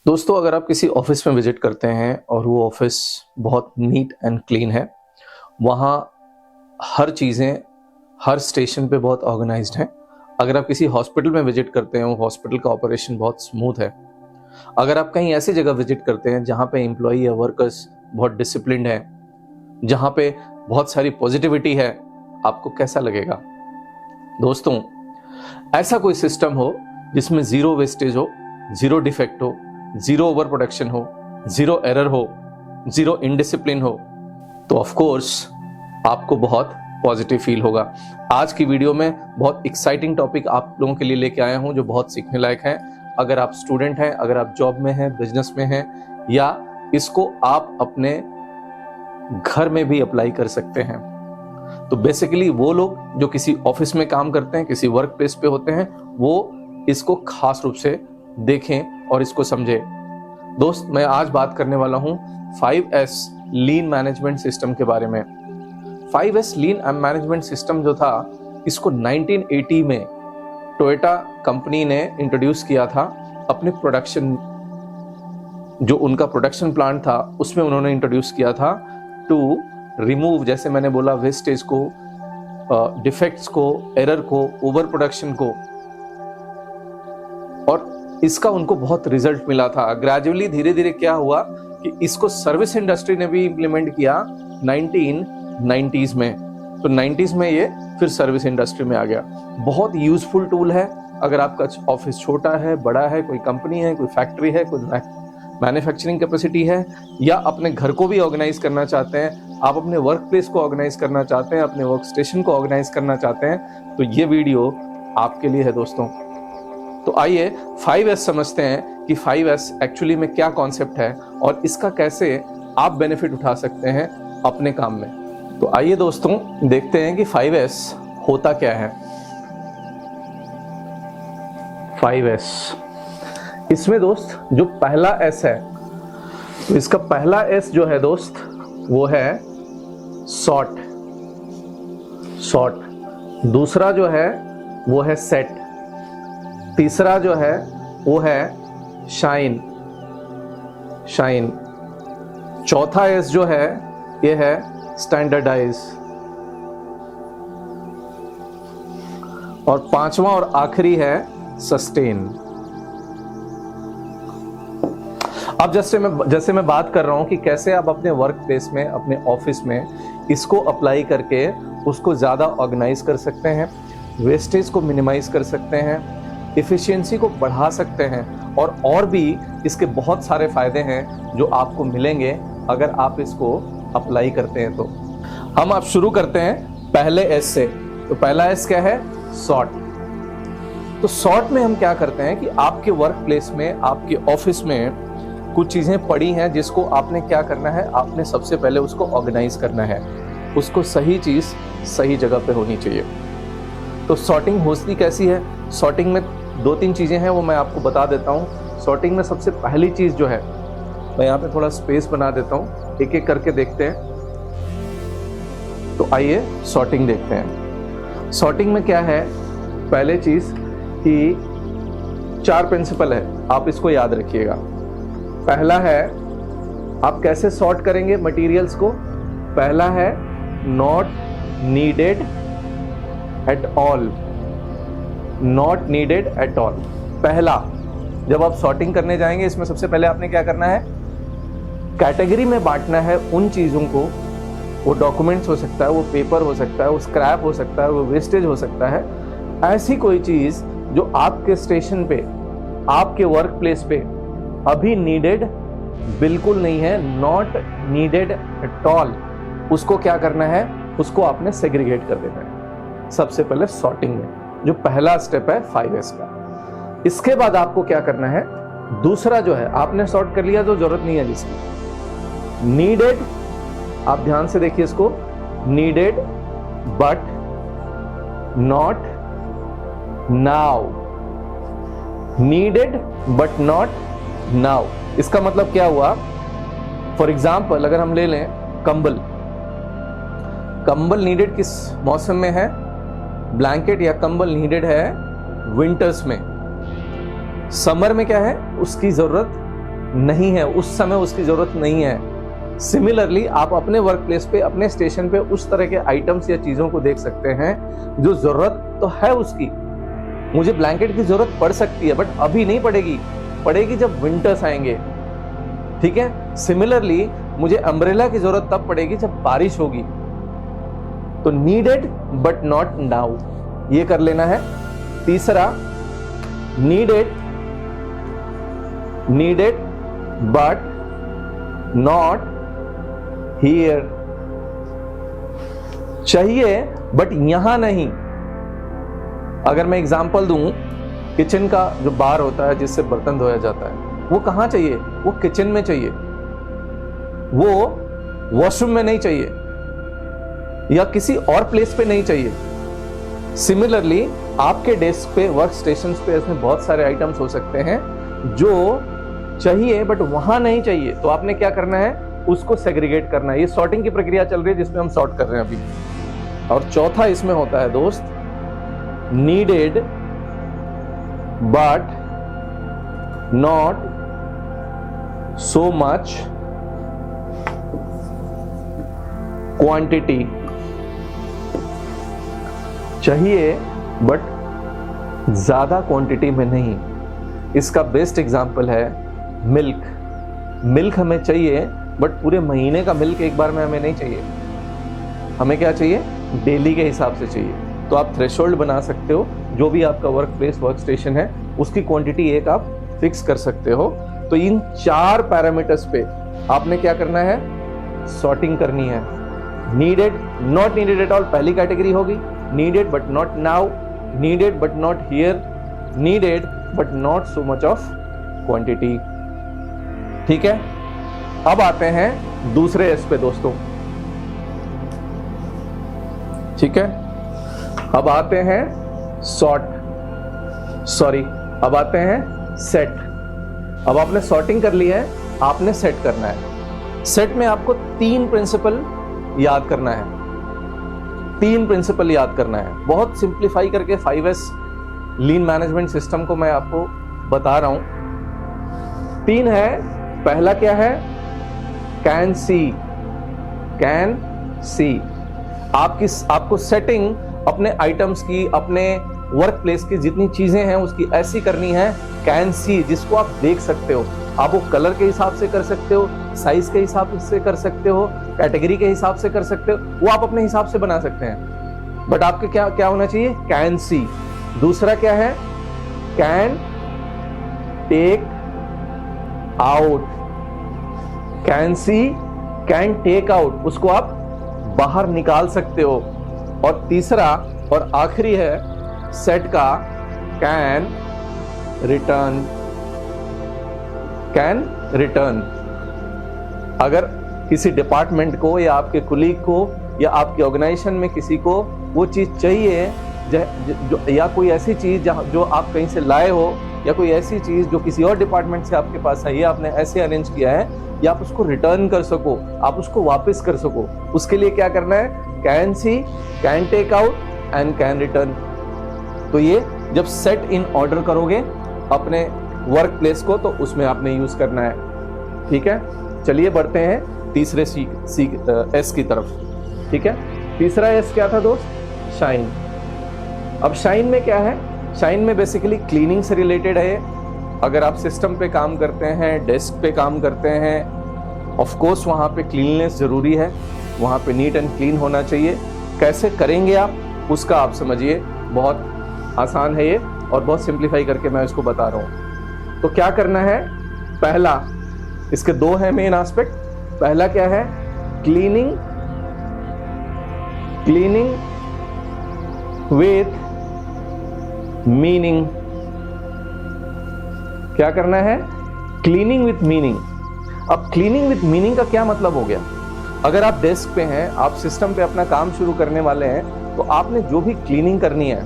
दोस्तों, अगर आप किसी ऑफिस में विजिट करते हैं और वो ऑफिस बहुत नीट एंड क्लीन है, वहाँ हर चीज़ें हर स्टेशन पे बहुत ऑर्गेनाइज्ड हैं। अगर आप किसी हॉस्पिटल में विजिट करते हैं, वो हॉस्पिटल का ऑपरेशन बहुत स्मूथ है। अगर आप कहीं ऐसी जगह विजिट करते हैं जहाँ पे एम्प्लॉई या वर्कर्स बहुत डिसिप्लिन्ड है, जहाँ पे बहुत सारी पॉजिटिविटी है, आपको कैसा लगेगा? दोस्तों, ऐसा कोई सिस्टम हो जिसमें जीरो वेस्टेज हो, जीरो डिफेक्ट हो, जीरो ओवर प्रोडक्शन हो, जीरो एरर हो, जीरो इनडिसिप्लिन हो, तो ऑफ कोर्स आपको बहुत पॉजिटिव फील होगा। आज की वीडियो में बहुत एक्साइटिंग टॉपिक आप लोगों के लिए लेके आया हूं जो बहुत सीखने लायक है। अगर आप स्टूडेंट हैं, अगर आप जॉब में हैं, बिजनेस में हैं, या इसको आप अपने घर में भी अप्लाई कर सकते हैं। तो बेसिकली वो लोग जो किसी ऑफिस में काम करते हैं, किसी वर्क प्लेस पे होते हैं, वो इसको खास रूप से देखें और इसको समझें। दोस्त, मैं आज बात करने वाला हूं 5S लीन मैनेजमेंट सिस्टम के बारे में। 5S लीन मैनेजमेंट सिस्टम जो था, इसको 1980 में टोयोटा कंपनी ने इंट्रोड्यूस किया था। अपने प्रोडक्शन, जो उनका प्रोडक्शन प्लांट था, उसमें उन्होंने इंट्रोड्यूस किया था टू रिमूव, जैसे मैंने बोला, वेस्टेज को, डिफेक्ट्स को, एरर को, ओवर प्रोडक्शन को। और इसका उनको बहुत रिजल्ट मिला था। ग्रेजुअली धीरे धीरे क्या हुआ कि इसको सर्विस इंडस्ट्री ने भी इंप्लीमेंट किया 1990s में। तो 90s में ये फिर सर्विस इंडस्ट्री में आ गया। बहुत यूजफुल टूल है। अगर आपका ऑफिस छोटा है, बड़ा है, कोई कंपनी है, कोई फैक्ट्री है, कोई मैन्युफैक्चरिंग कैपेसिटी है, या अपने घर को भी ऑर्गेनाइज करना चाहते हैं, आप अपने वर्क प्लेस को ऑर्गेनाइज करना चाहते हैं, अपने वर्क स्टेशन को ऑर्गेनाइज करना चाहते हैं, तो ये वीडियो आपके लिए है दोस्तों। तो आइए 5S समझते हैं कि 5S एक्चुअली में क्या कॉन्सेप्ट है और इसका कैसे आप बेनिफिट उठा सकते हैं अपने काम में। तो आइए दोस्तों, देखते हैं कि 5S होता क्या है। 5S, इसमें दोस्त जो पहला S है, तो इसका पहला S जो है दोस्त, वो है सॉर्ट। दूसरा जो है वो है सेट। तीसरा जो है वो है शाइन। चौथा S जो है ये है स्टैंडर्डाइज। और पांचवा और आखिरी है सस्टेन। अब जैसे मैं बात कर रहा हूं कि कैसे आप अपने वर्क प्लेस में, अपने ऑफिस में इसको अप्लाई करके उसको ज्यादा ऑर्गेनाइज कर सकते हैं, वेस्टेज को मिनिमाइज कर सकते हैं, एफिशिएंसी को बढ़ा सकते हैं, और भी इसके बहुत सारे फायदे हैं जो आपको मिलेंगे अगर आप इसको अप्लाई करते हैं। तो हम आप शुरू करते हैं पहले S से। तो पहला S क्या है? सॉर्ट। तो सॉर्ट में हम क्या करते हैं कि आपके वर्क प्लेस में, आपके ऑफिस में कुछ चीजें पड़ी हैं जिसको आपने क्या करना है, आपने सबसे पहले उसको ऑर्गेनाइज करना है। उसको सही चीज सही जगह पे होनी चाहिए। तो सॉर्टिंग होती कैसी है? सॉर्टिंग में 2-3 चीजें हैं, वो मैं आपको बता देता हूँ। सॉर्टिंग में सबसे पहली चीज जो है, मैं यहाँ पे थोड़ा स्पेस बना देता हूँ, एक एक करके देखते हैं। तो आइए सॉर्टिंग देखते हैं। सॉर्टिंग में क्या है? पहले चीज कि 4 प्रिंसिपल है, आप इसको याद रखिएगा। पहला है, आप कैसे सॉर्ट करेंगे मटेरियल्स को? पहला है not needed at all. Not needed at all. पहला, जब आप सॉर्टिंग करने जाएंगे, इसमें सबसे पहले आपने क्या करना है, कैटेगरी में बांटना है उन चीजों को। वो डॉक्यूमेंट्स हो सकता है, वो पेपर हो सकता है, वो स्क्रैप हो सकता है, वो वेस्टेज हो सकता है। ऐसी कोई चीज जो आपके स्टेशन पे, आपके वर्क प्लेस पे अभी नीडेड बिल्कुल नहीं है, नॉट नीडेड एट ऑल, उसको क्या करना है, उसको आपने सेग्रीगेट कर देना है सबसे पहले सॉर्टिंग में, जो पहला स्टेप है 5S का। इसके बाद आपको क्या करना है, दूसरा जो है, आपने सॉर्ट कर लिया जो जरूरत नहीं है जिसकी। नीडेड, आप ध्यान से देखिए इसको, needed but not now. Needed but not now, इसका मतलब क्या हुआ? फॉर एग्जाम्पल अगर हम ले लें कंबल नीडेड किस मौसम में है? ब्लैंकेट या कंबल नीडेड है विंटर्स में। समर में क्या है, उसकी जरूरत नहीं है, उस समय उसकी जरूरत नहीं है। सिमिलरली आप अपने वर्क प्लेस पे, अपने स्टेशन पे उस तरह के आइटम्स या चीजों को देख सकते हैं जो जरूरत तो है उसकी। मुझे ब्लैंकेट की जरूरत पड़ सकती है बट अभी नहीं पड़ेगी, पड़ेगी जब विंटर्स आएंगे, ठीक है। सिमिलरली मुझे अम्ब्रेला की जरूरत तब पड़ेगी जब बारिश होगी। तो नीडेड बट नॉट नाउ, ये कर लेना है। तीसरा नीडेड बट नॉट हियर, चाहिए बट यहां नहीं। अगर मैं एग्जांपल दूं, किचन का जो बार होता है जिससे बर्तन धोया जाता है, वो कहां चाहिए? वो किचन में चाहिए, वो वॉशरूम में नहीं चाहिए या किसी और प्लेस पे नहीं चाहिए। सिमिलरली आपके डेस्क पे, वर्क स्टेशन पे इसमें बहुत सारे आइटम्स हो सकते हैं जो चाहिए बट वहां नहीं चाहिए। तो आपने क्या करना है? उसको सेग्रीगेट करना है। ये सॉर्टिंग की प्रक्रिया चल रही है जिसमें हम सॉर्ट कर रहे हैं अभी। और चौथा इसमें होता है दोस्त, needed but not so much quantity, चाहिए बट ज्यादा क्वांटिटी में नहीं। इसका बेस्ट एग्जांपल है मिल्क। मिल्क हमें चाहिए बट पूरे महीने का मिल्क एक बार में हमें नहीं चाहिए। हमें क्या चाहिए? डेली के हिसाब से चाहिए। तो आप थ्रेशोल्ड बना सकते हो, जो भी आपका वर्क प्लेस, वर्क स्टेशन है, उसकी क्वांटिटी एक आप फिक्स कर सकते हो। तो इन 4 पैरामीटर्स पे आपने क्या करना है? सॉर्टिंग करनी है। Needed, not needed at all पहली कैटेगरी होगी, needed but not now, needed but not here, needed but not so much of quantity. ठीक है, अब आते हैं दूसरे एस पे दोस्तों। ठीक है, अब आते हैं अब आते हैं सेट। अब आपने सॉर्टिंग कर ली है, आपने सेट करना है। सेट में आपको 3 प्रिंसिपल याद करना है। 3 प्रिंसिपल याद करना है। बहुत सिंप्लीफाई करके 5S लीन मैनेजमेंट सिस्टम को मैं आपको बता रहा हूं। 3 है। पहला क्या है? कैन सी। आपको सेटिंग अपने आइटम्स की, अपने वर्क प्लेस की जितनी चीजें हैं उसकी ऐसी करनी है कैन सी, जिसको आप देख सकते हो। आप वो कलर के हिसाब से कर सकते हो, साइज के हिसाब से कर सकते हो, कैटेगरी के हिसाब से कर सकते हो, वो आप अपने हिसाब से बना सकते हैं। बट आपके क्या होना चाहिए? Can see. दूसरा क्या है? Can take out. Can see, can take out, उसको आप बाहर निकाल सकते हो। और तीसरा और आखिरी है सेट का कैन रिटर्न। अगर किसी डिपार्टमेंट को या आपके कुलीग को या आपके ऑर्गेनाइजेशन में किसी को वो चीज चाहिए, या कोई ऐसी चीज जो आप कहीं से लाए हो, या कोई ऐसी चीज जो किसी और डिपार्टमेंट से आपके पास है, आपने ऐसे अरेंज किया है, या आप उसको रिटर्न कर सको, आप उसको वापस कर सको, उसके लिए क्या करना है? Can see, can take out and can return. तो ये जब सेट इन ऑर्डर करोगे अपने वर्क प्लेस को, तो उसमें आपने यूज करना है। ठीक है, चलिए बढ़ते हैं तीसरे एस की तरफ। ठीक है, तीसरा एस क्या था दोस्त? शाइन। अब शाइन में क्या है? शाइन में बेसिकली क्लीनिंग से रिलेटेड है। अगर आप सिस्टम पे काम करते हैं, डेस्क पे काम करते हैं, ऑफ कोर्स वहाँ पे क्लीननेस जरूरी है, वहाँ पे नीट एंड क्लीन होना चाहिए। कैसे करेंगे आप, उसका आप समझिए। बहुत आसान है ये, और बहुत सिंप्लीफाई करके मैं इसको बता रहा हूँ। तो क्या करना है? पहला, इसके 2 है मेन एस्पेक्ट। पहला क्या है? Cleaning with meaning. क्या करना है? Cleaning with meaning. अब क्लीनिंग विथ मीनिंग का क्या मतलब हो गया? अगर आप डेस्क पे हैं, आप सिस्टम पे अपना काम शुरू करने वाले हैं, तो आपने जो भी क्लीनिंग करनी है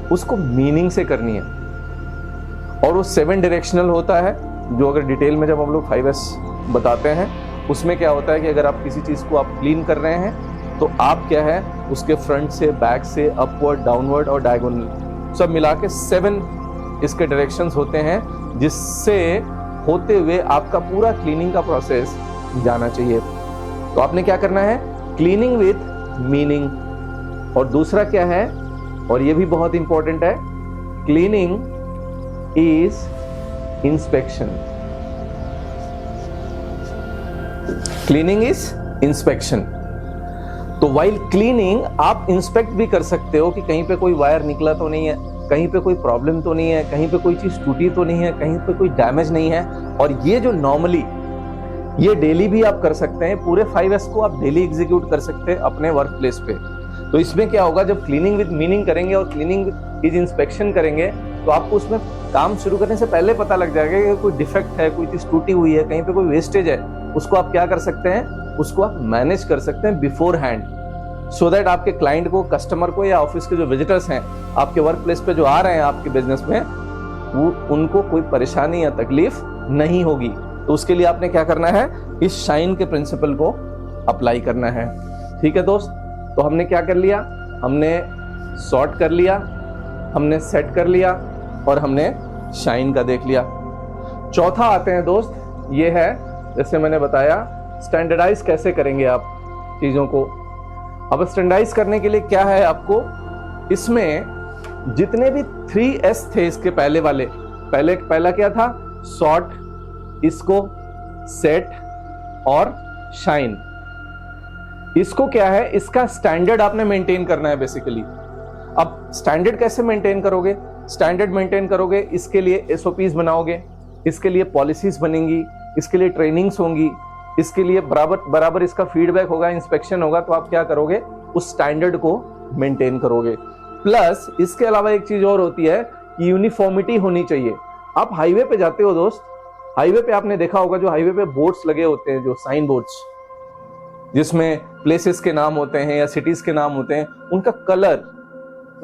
उसको मीनिंग से करनी है। और वो 7 डायरेक्शनल होता है, जो अगर डिटेल में जब हम लोग 5S बताते हैं, उसमें क्या होता है कि अगर आप किसी चीज को आप क्लीन कर रहे हैं, तो आप क्या है, उसके फ्रंट से, बैक से, अपवर्ड, डाउनवर्ड और डायगोनल, सब मिला के 7 इसके डायरेक्शंस होते हैं, जिससे होते हुए आपका पूरा क्लीनिंग का प्रोसेस जाना चाहिए। तो आपने क्या करना है, क्लीनिंग विथ मीनिंग। और दूसरा क्या है, और ये भी बहुत इंपॉर्टेंट है, cleaning is inspection. Cleaning is inspection. तो वाइल क्लीनिंग आप इंस्पेक्ट भी कर सकते हो कि कहीं पे कोई वायर निकला तो नहीं है, कहीं पे कोई प्रॉब्लम तो नहीं है, कहीं पे कोई चीज टूटी तो नहीं है, कहीं पे कोई डैमेज नहीं है। और ये जो नॉर्मली ये डेली भी आप कर सकते हैं, पूरे 5S को आप डेली एग्जीक्यूट कर सकते हैं अपने वर्क प्लेस पे। तो इसमें क्या होगा, जब क्लीनिंग विद मीनिंग करेंगे और क्लीनिंग इज इंस्पेक्शन करेंगे तो आपको उसमें काम शुरू करने से पहले पता लग जाएगा कि कोई डिफेक्ट है, कोई चीज टूटी हुई है, कहीं पे कोई वेस्टेज है, उसको आप क्या कर सकते हैं, उसको आप मैनेज कर सकते हैं बिफोर हैंड, सो दैट आपके क्लाइंट को, कस्टमर को या ऑफिस के जो विजिटर्स हैं आपके वर्क प्लेस पे जो आ रहे हैं आपके बिजनेस में, वो उनको कोई परेशानी या तकलीफ नहीं होगी। तो उसके लिए आपने क्या करना है, इस शाइन के प्रिंसिपल को अप्लाई करना है। ठीक है दोस्त, तो हमने क्या कर लिया, हमने सॉर्ट कर लिया, हमने सेट कर लिया और हमने शाइन का देख लिया। चौथा आते हैं दोस्त, ये है जैसे मैंने बताया स्टैंडर्डाइज कैसे करेंगे आप चीजों को। अब स्टैंडर्डाइज करने के लिए क्या है आपको, इसमें जितने भी 3S थे इसके पहले वाले, पहला क्या था, सॉर्ट, इसको सेट और शाइन। इसको क्या है, इसका स्टैंडर्ड आपने मेंटेन करना है बेसिकली। अब स्टैंडर्ड कैसे मेंटेन करोगे, स्टैंडर्ड मेंटेन करोगे इसके लिए SOPs बनाओगे, इसके लिए पॉलिसीज बनेंगी, इसके लिए ट्रेनिंग्स होंगी, इसके लिए बराबर इसका फीडबैक होगा, इंस्पेक्शन होगा। तो आप क्या करोगे, उस स्टैंडर्ड को मेंटेन करोगे। प्लस इसके अलावा एक चीज और होती है, यूनिफॉर्मिटी होनी चाहिए। आप हाईवे पे जाते हो दोस्त, हाईवे पे आपने देखा होगा जो हाईवे पे बोर्ड्स लगे होते हैं, जो साइन बोर्ड्स जिसमें प्लेसेस के नाम होते हैं या सिटीज के नाम होते हैं, उनका कलर,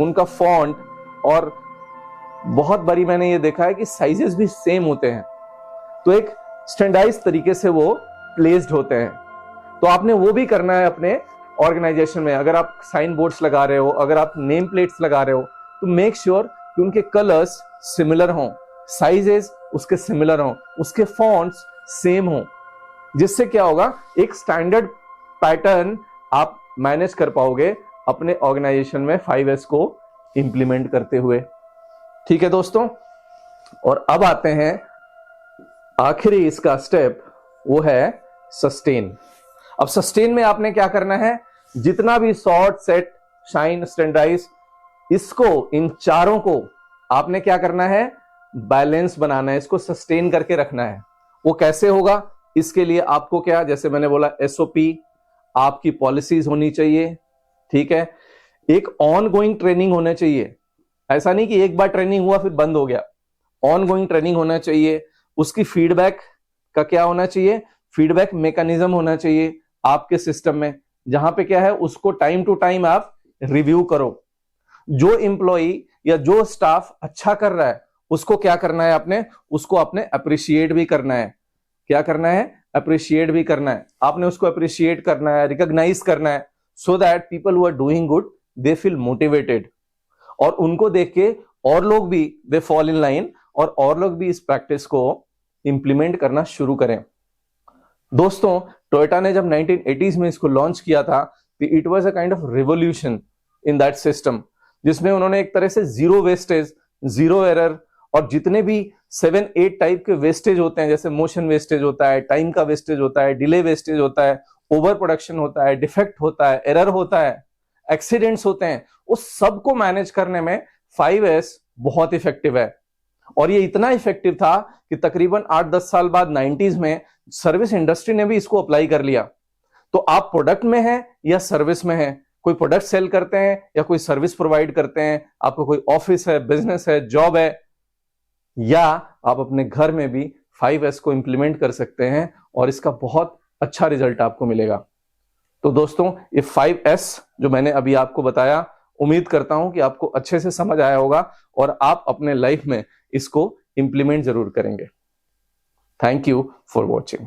उनका फॉन्ट और बहुत बारी मैंने ये देखा है कि साइजेस भी सेम होते हैं। तो एक स्टैंडर्डाइज तरीके से वो प्लेस्ड होते हैं। तो आपने वो भी करना है अपने ऑर्गेनाइजेशन में। अगर आप साइन बोर्ड्स लगा रहे हो, अगर आप नेम प्लेट्स लगा रहे हो, तो मेक श्योर कि उनके कलर्स सिमिलर हों, साइजेस उसके सिमिलर हों, उसके फॉन्ट्स सेम हों, जिससे क्या होगा, एक स्टैंडर्ड पैटर्न आप मैनेज कर पाओगे अपने ऑर्गेनाइजेशन में 5S को इंप्लीमेंट करते हुए। ठीक है दोस्तों, और अब आते हैं आखिरी इसका स्टेप, वो है सस्टेन। अब सस्टेन में आपने क्या करना है, जितना भी सॉर्ट, सेट, शाइन, स्टैंडर्डाइज, इसको, इन चारों को आपने क्या करना है, बैलेंस बनाना है, इसको सस्टेन करके रखना है। वो कैसे होगा, इसके लिए आपको क्या, जैसे मैंने बोला SOP, आपकी पॉलिसीज होनी चाहिए। ठीक है, एक ऑन गोइंग ट्रेनिंग होना चाहिए। ऐसा नहीं कि एक बार ट्रेनिंग हुआ फिर बंद हो गया, ऑन गोइंग ट्रेनिंग होना चाहिए। उसकी फीडबैक का क्या होना चाहिए, फीडबैक मैकेनिज्म होना चाहिए आपके सिस्टम में, जहां पे क्या है, उसको टाइम टू टाइम आप रिव्यू करो। जो एम्प्लॉई या जो स्टाफ अच्छा कर रहा है उसको क्या करना है, आपने उसको आपने अप्रिशिएट भी करना है। क्या करना है, अप्रिशिएट भी करना है। आपने उसको अप्रिशिएट करना है, रिकॉग्नाइज करना है, so that people who are doing good they feel motivated, और उनको देख के और लोग भी दे फॉल इन लाइन, और लोग भी इस प्रैक्टिस को इंप्लीमेंट करना शुरू करें। दोस्तों, टोयोटा ने जब 1980s में इसको लॉन्च किया था, it was a kind of revolution in that system, जिसमें उन्होंने एक तरह से जीरो वेस्टेज, जीरो एरर, और जितने भी 7-8 टाइप के वेस्टेज होते हैं, जैसे मोशन वेस्टेज होता है, टाइम का वेस्टेज होता है, डिले वेस्टेज होता है, ओवर प्रोडक्शन होता है, डिफेक्ट होता है, एरर होता है, एक्सीडेंट्स होते हैं, उस सबको मैनेज करने में 5S बहुत इफेक्टिव है। और ये इतना इफेक्टिव था कि तकरीबन 8-10 साल बाद 90s में सर्विस इंडस्ट्री ने भी इसको अप्लाई कर लिया। तो आप प्रोडक्ट में हैं या सर्विस में हैं, कोई प्रोडक्ट सेल करते हैं या कोई सर्विस प्रोवाइड करते हैं, आपको कोई ऑफिस है, बिजनेस है, जॉब है, या आप अपने घर में भी 5S को इंप्लीमेंट कर सकते हैं और इसका बहुत अच्छा रिजल्ट आपको मिलेगा। तो दोस्तों, ये 5S जो मैंने अभी आपको बताया, उम्मीद करता हूं कि आपको अच्छे से समझ आया होगा और आप अपने लाइफ में इसको इंप्लीमेंट जरूर करेंगे। Thank you for watching.